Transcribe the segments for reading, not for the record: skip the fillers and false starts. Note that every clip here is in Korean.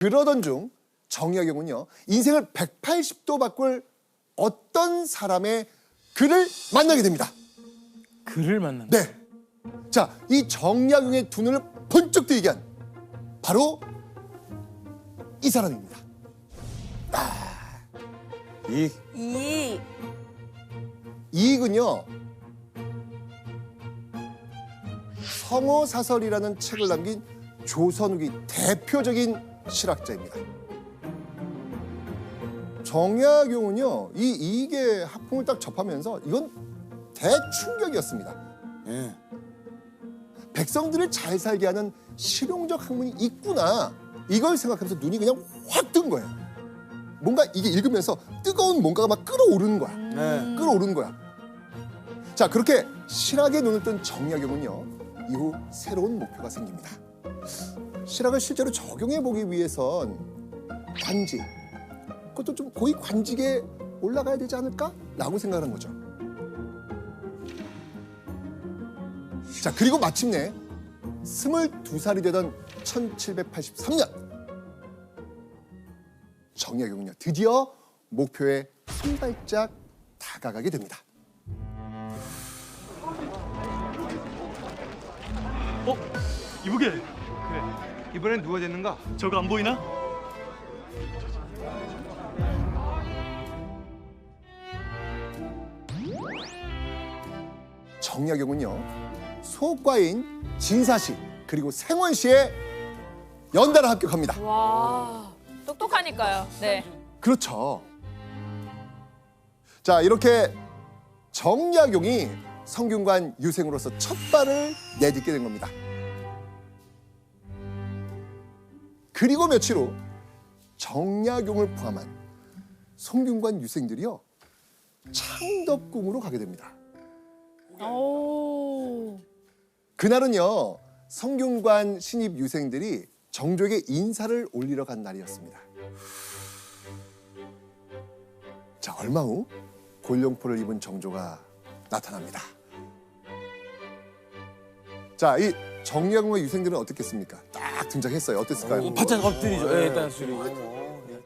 그러던 중 정약용은요, 인생을 180도 바꿀 어떤 사람의 글을 만나게 됩니다. 글을 만난다. 네. 자, 이 정약용의 두 눈을 번쩍 뜨이게 한 바로 이 사람입니다. 이 이익은요, 성어사설이라는 책을 남긴 조선 후기 대표적인 실학자입니다. 정약용은요, 이 이익의 학풍을 딱 접하면서 이건 대충격이었습니다. 예. 백성들을 잘 살게 하는 실용적 학문이 있구나, 이걸 생각하면서 눈이 그냥 확 뜬 거예요. 뭔가 이게 읽으면서 뜨거운 뭔가가 막 끓어오르는 거야. 네. 끓어오르는 거야. 자, 그렇게 실학에 눈을 뜬 정약용은요, 이후 새로운 목표가 생깁니다. 실학을 실제로 적용해 보기 위해선 관직, 그것도 좀 고위 관직에 올라가야 되지 않을까라고 생각하는 거죠. 자, 그리고 마침내 22살이 되던 1783년 정약용은요, 드디어 목표에 한 발짝 다가가게 됩니다. 이보게. 그래. 이번엔 누가 됐는가? 저거 안 보이나? 정약용은요, 소과인 진사시 그리고 생원시에 연달아 합격합니다. 와 똑똑하니까요. 네. 그렇죠. 자, 이렇게 정약용이 성균관 유생으로서 첫 발을 내딛게 된 겁니다. 그리고 며칠 후 정약용을 포함한 성균관 유생들이요, 창덕궁으로 가게 됩니다. 오. 그날은요, 성균관 신입 유생들이 정조에게 인사를 올리러 간 날이었습니다. 자, 얼마 후 골룡포를 입은 정조가 나타납니다. 자, 이 정약용의 유생들은 어떻겠습니까? 딱 등장했어요. 어땠을까요? 바짝 엎드리죠. 예, 일단 소리.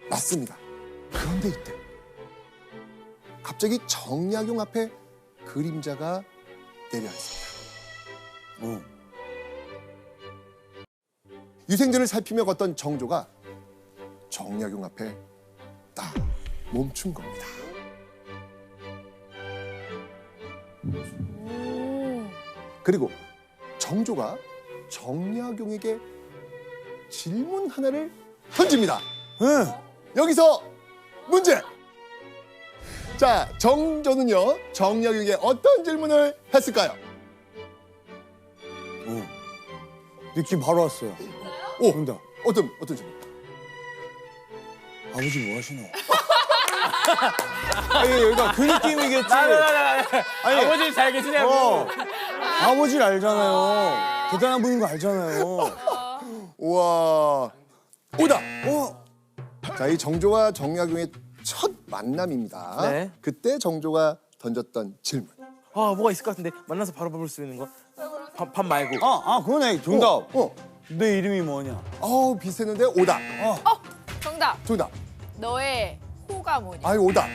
맞습니다. 그런데 이때 갑자기 정약용 앞에 그림자가 내려앉습니다. 유생들을 살피며 걷던 정조가 정약용 앞에 딱 멈춘 겁니다. 그리고 정조가 정약용에게 질문 하나를 던집니다. 여기서 문제! 자, 정조는요, 정약용에게 어떤 질문을 했을까요? 느낌 바로 왔어요. 오, 정답. 어떤 질문? 아버지 뭐 하시노? 아니, 여기가 그 느낌이겠지. 아니, 아버지 잘 계시냐고. 아버지를 알잖아요. 대단한 분인 거 알잖아요. 우와, 오다! 자, 이 정조와 정약용의 첫 만남입니다. 네. 그때 정조가 던졌던 질문. 아, 뭐가 있을 것 같은데. 만나서 바로 볼 수 있는 거. 밥 말고. 그러네. 정답. 어. 내 이름이 뭐냐? 비슷했는데 오다. 정답. 정답. 너의 호가 뭐냐? 아유, 오다.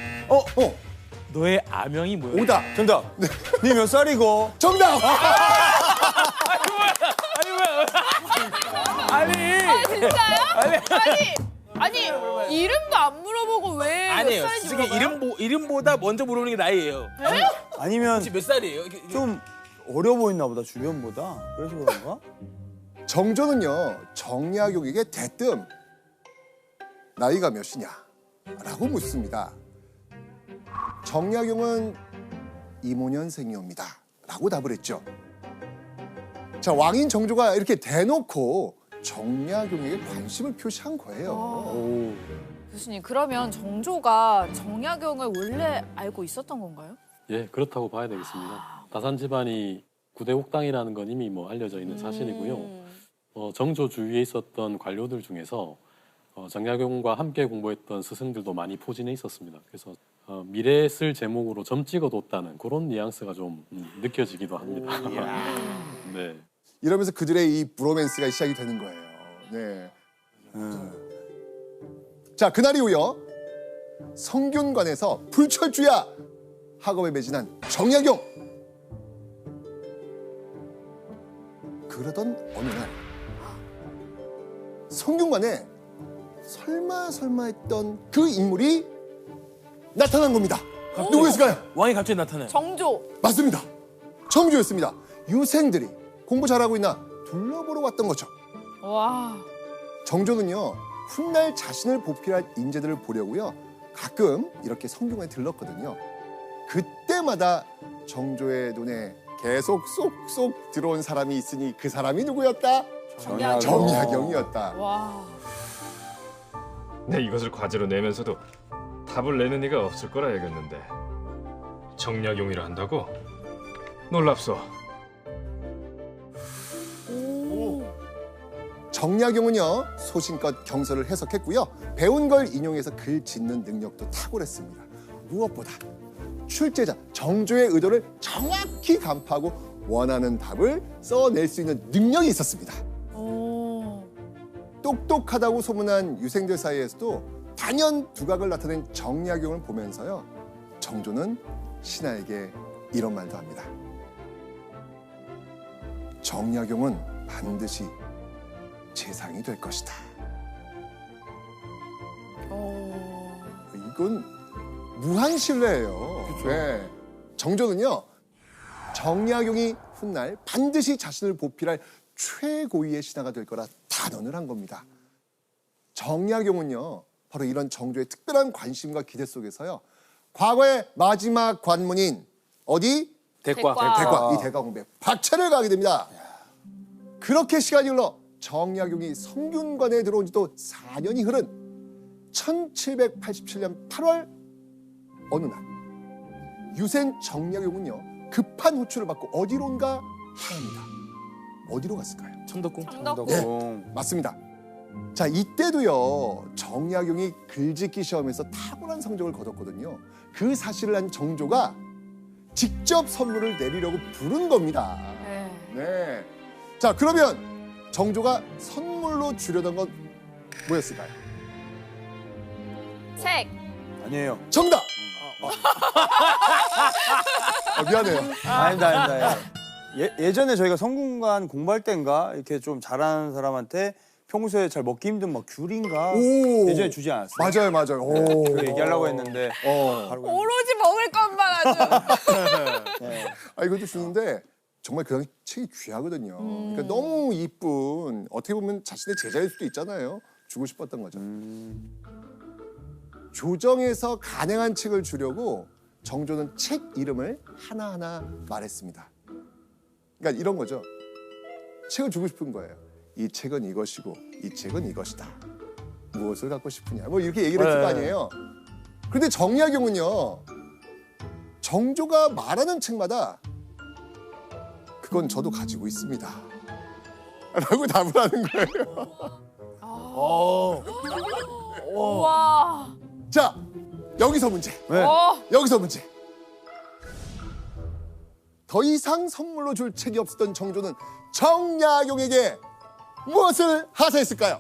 너의 아명이 뭐야? 오다. 정답. 네 몇 살이고? 정답! 아니. 진짜요? 아니 이름도 안 물어보고 왜 몇 아니에요. 살인지 솔직히 물어봐요? 이름보다 먼저 물어보는 게 나이예요. 아니면 혹시 몇 살이에요? 좀 어려 보이나 보다, 주변보다. 그래서 그런가? 정조는요, 정약용에게 대뜸 나이가 몇이냐 라고 묻습니다. 정약용은 이모년생이옵니다 라고 답을 했죠. 자, 왕인 정조가 이렇게 대놓고 정약용에게 관심을 표시한 거예요. 교수님 그러면 정조가 정약용을 원래 알고 있었던 건가요? 예, 그렇다고 봐야 되겠습니다. 다산 집안이 구대 옥당이라는 건 이미 알려져 있는 사실이고요. 정조 주위에 있었던 관료들 중에서 정약용과 함께 공부했던 스승들도 많이 포진해 있었습니다. 그래서 미래에 쓸 제목으로 점 찍어뒀다는 그런 뉘앙스가 좀 느껴지기도 합니다. 네. 이러면서 그들의 이 브로맨스가 시작이 되는 거예요. 네. 자, 그날 이후요. 성균관에서 불철주야 학업에 매진한 정약용. 그러던 어느 날 성균관에 설마 했던 그 인물이 나타난 겁니다. 누구였을까요? 왕이 갑자기 나타나요. 정조. 맞습니다. 정조였습니다. 유생들이 공부 잘하고 있나 둘러보러 왔던 거죠. 와. 정조는요, 훗날 자신을 보필할 인재들을 보려고요, 가끔 이렇게 성균관에 들렀거든요. 그때마다 정조의 눈에 계속 쏙쏙 들어온 사람이 있으니 그 사람이 누구였다? 정약용. 정약용이었다. 와. 내 이것을 과제로 내면서도 답을 내는 이가 없을 거라 여겼는데 정약용이라 한다고? 놀랍소. 정약용은요, 소신껏 경서를 해석했고요, 배운 걸 인용해서 글 짓는 능력도 탁월했습니다. 무엇보다 출제자 정조의 의도를 정확히 간파하고 원하는 답을 써낼 수 있는 능력이 있었습니다. 오. 똑똑하다고 소문난 유생들 사이에서도 단연 두각을 나타낸 정약용을 보면서요, 정조는 신하에게 이런 말도 합니다. 정약용은 반드시 재상이 될 것이다. 오. 이건 무한 신뢰예요. 네. 정조는요, 정약용이 훗날 반드시 자신을 보필할 최고위의 신하가 될 거라 단언을 한 겁니다. 정약용은요, 바로 이런 정조의 특별한 관심과 기대 속에서요, 과거의 마지막 관문인 어디? 대과. 대과, 이 대과 공부에 박차를 가게 됩니다. 그렇게 시간이 흘러 정약용이 성균관에 들어온 지도 4년이 흐른 1787년 8월 어느 날, 유생 정약용은요, 급한 호출을 받고 어디론가 향합니다. 어디로 갔을까요? 천덕궁. 동 맞습니다. 자, 이때도요, 정약용이 글짓기 시험에서 탁월한 성적을 거뒀거든요. 그 사실을 한 정조가 직접 선물을 내리려고 부른 겁니다. 네. 네. 자, 그러면 정조가 선물로 주려던 건 뭐였을까요? 책. 아니에요. 정답! 미안해요. 아닙니다. 예전에 저희가 성균관 공부할 때인가 이렇게 좀 잘하는 사람한테 평소에 잘 먹기 힘든 막 귤인가 오. 예전에 주지 않았어요? 맞아요. 오. 그 얘기하려고 했는데 바로 그냥 오로지 먹을 것만 아주. 아, 이것도 주는데 정말 그 당시 책이 귀하거든요. 그러니까 너무 이쁜, 어떻게 보면 자신의 제자일 수도 있잖아요. 주고 싶었던 거죠. 조정에서 간행한 책을 주려고 정조는 책 이름을 하나하나 말했습니다. 그러니까 이런 거죠. 책을 주고 싶은 거예요. 이 책은 이것이고 이 책은 이것이다. 무엇을 갖고 싶으냐. 뭐 이렇게 얘기를 했을 거 아니에요. 그런데 정약용은요, 정조가 말하는 책마다 그건 저도 가지고 있습니다. 라고 답을 하는 거예요. 와. 자, 여기서 문제. 네. 여기서 문제. 더 이상 선물로 줄 책이 없었던 정조는 정약용에게 무엇을 하사했을까요?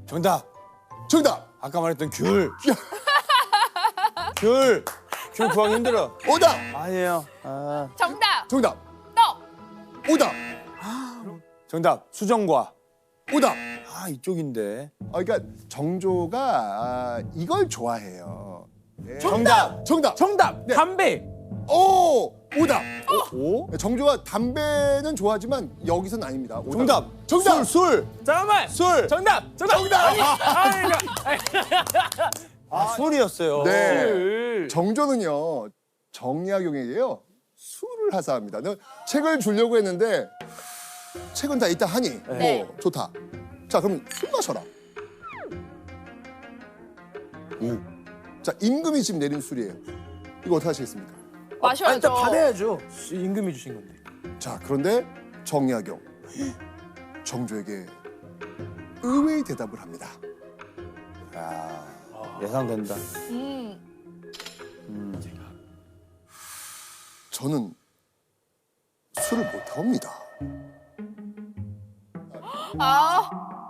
정답. 정답. 아까 말했던 귤. 귤 구하기 힘들어. 오답. 아니에요. 정답. 정답. 떡. 오답. 정답. 수정과. 오답. 이쪽인데. 그러니까 정조가 이걸 좋아해요. 네. 정답. 정답. 네. 담배. 오, 오답. 오? 정조가 담배는 좋아하지만 여기서는 아닙니다. 오답. 정답. 정답. 술. 잠깐만. 술. 정답. 정답. 술이었어요. 네. 술. 정조는요, 정약용에게요, 술을 하사합니다. 너 책을 주려고 했는데 책은 다 있다 하니 네. 뭐 좋다. 자, 그럼 술 마셔라. 자, 임금이 지금 내린 술이에요. 이거 어떻게 하시겠습니까? 마셔야죠. 일단 받아야죠. 임금이 주신 건데. 자, 그런데 정약용 정조에게 의외의 대답을 합니다. 예상된다. 저는 술을 못합니다. 아.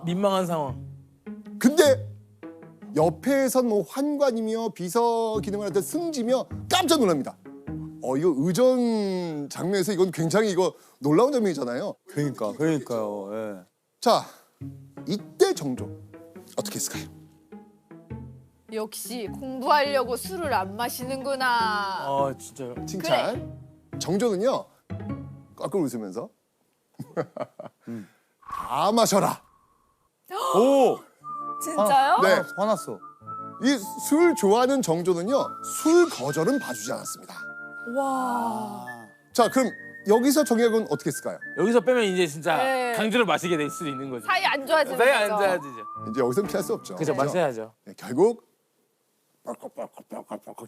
민망한 상황. 근데 옆에선 뭐 환관이며 비서 기능을 하던 승지며 깜짝 놀랍니다. 이거 의전 장면에서 이건 굉장히 이거 놀라운 장면이잖아요. 그러니까요. 예. 자, 이때 정조 어떻게 했을까요? 역시 공부하려고 술을 안 마시는구나. 아 진짜. 칭찬. 정조는요 깎을 웃으면서 다 마셔라. 오! 진짜요? 네. 화났어. 이 술 좋아하는 정조는요 술 거절은 봐주지 않았습니다. 와. 자, 그럼 여기서 정약은 어떻게 했을까요? 여기서 빼면 이제 진짜 네. 강제로 마시게 될 수도 있는 거죠. 사이 안 좋아지는 사이 안 거죠. 좋아지죠. 이제 여기서는 피할 수 없죠. 그죠, 마셔야죠. 네, 결국 뻘컥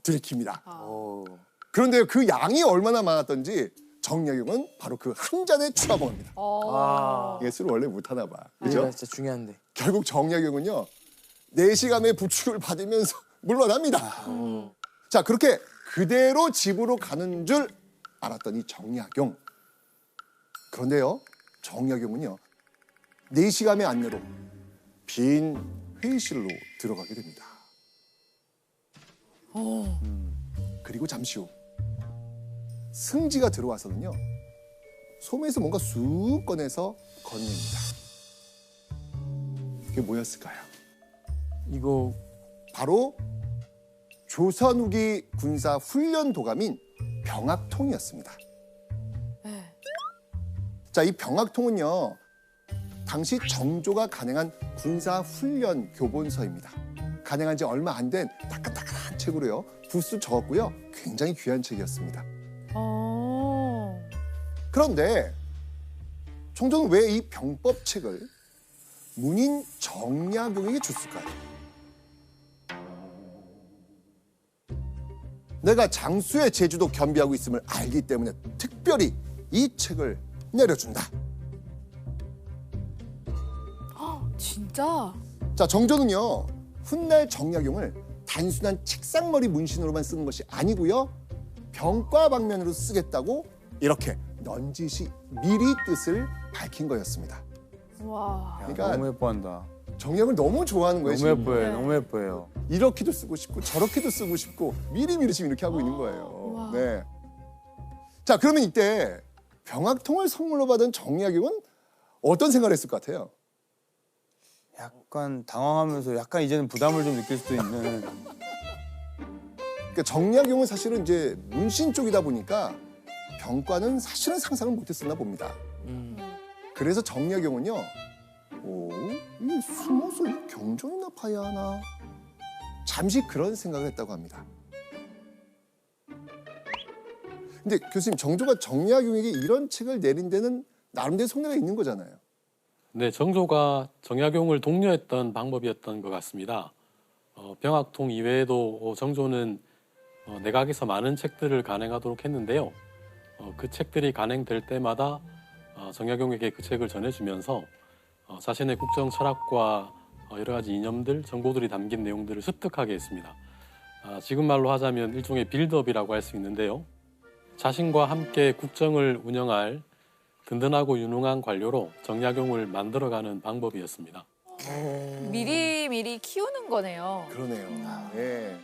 들이킵니다. 오. 그런데 그 양이 얼마나 많았던지 정약용은 바로 그 한 잔에 취하버립니다. 아. 이게 술을 원래 못하나 봐. 그죠? 그죠? 진짜 중요한데. 결국 정약용은요 4시간의 부축을 받으면서 물러납니다. 자, 그렇게 그대로 집으로 가는 줄 알았던 이 정약용. 그런데요 정약용은요 4시간의 안내로 빈 회의실로 들어가게 됩니다. 그리고 잠시 후 승지가 들어와서는요 소매에서 뭔가 쑥 꺼내서 건넵니다. 이게 뭐였을까요? 이거 바로 조선 후기 군사 훈련 도감인 병학통이었습니다. 네. 자, 이 병학통은요 당시 정조가 간행한 군사 훈련 교본서입니다. 간행한 지 얼마 안 된 따끈따끈한 책으로요 부수 적었고요 굉장히 귀한 책이었습니다. 그런데 정조는 왜 이 병법 책을 문인 정약용에게 줬을까요? 내가 장수의 제주도 겸비하고 있음을 알기 때문에 특별히 이 책을 내려준다. 진짜? 자, 정조는요 훗날 정약용을 단순한 책상머리 문신으로만 쓰는 것이 아니고요 병과 방면으로 쓰겠다고 이렇게 넌지시 미리 뜻을 밝힌 거였습니다. 와. 그러니까 너무 예뻐한다. 정약을 너무 좋아하는 거예요. 너무 지금. 예뻐요. 네. 너무 예뻐요. 이렇게도 쓰고 싶고 저렇게도 쓰고 싶고 미리미리 지금 이렇게 하고 있는 거예요. 우와. 네. 자, 그러면 이때 병학통을 선물로 받은 정약용은 어떤 생각을 했을 것 같아요? 약간 당황하면서 약간 이제는 부담을 좀 느낄 수도 있는. 그러니까 정약용은 사실은 이제 문신 쪽이다 보니까 병과는 사실은 상상을 못했었나 봅니다. 그래서 정약용은요, 이 숨어서 이 경전이나 파야 하나? 잠시 그런 생각을 했다고 합니다. 근데 교수님, 정조가 정약용에게 이런 책을 내린 데는 나름대로 속내가 있는 거잖아요. 네, 정조가 정약용을 독려했던 방법이었던 것 같습니다. 병학통 이외에도 정조는 내각에서 많은 책들을 간행하도록 했는데요. 그 책들이 간행될 때마다 정약용에게 그 책을 전해주면서 자신의 국정 철학과 여러 가지 이념들, 정보들이 담긴 내용들을 습득하게 했습니다. 지금 말로 하자면 일종의 빌드업이라고 할 수 있는데요. 자신과 함께 국정을 운영할 든든하고 유능한 관료로 정약용을 만들어가는 방법이었습니다. 미리 키우는 거네요. 그러네요. 예.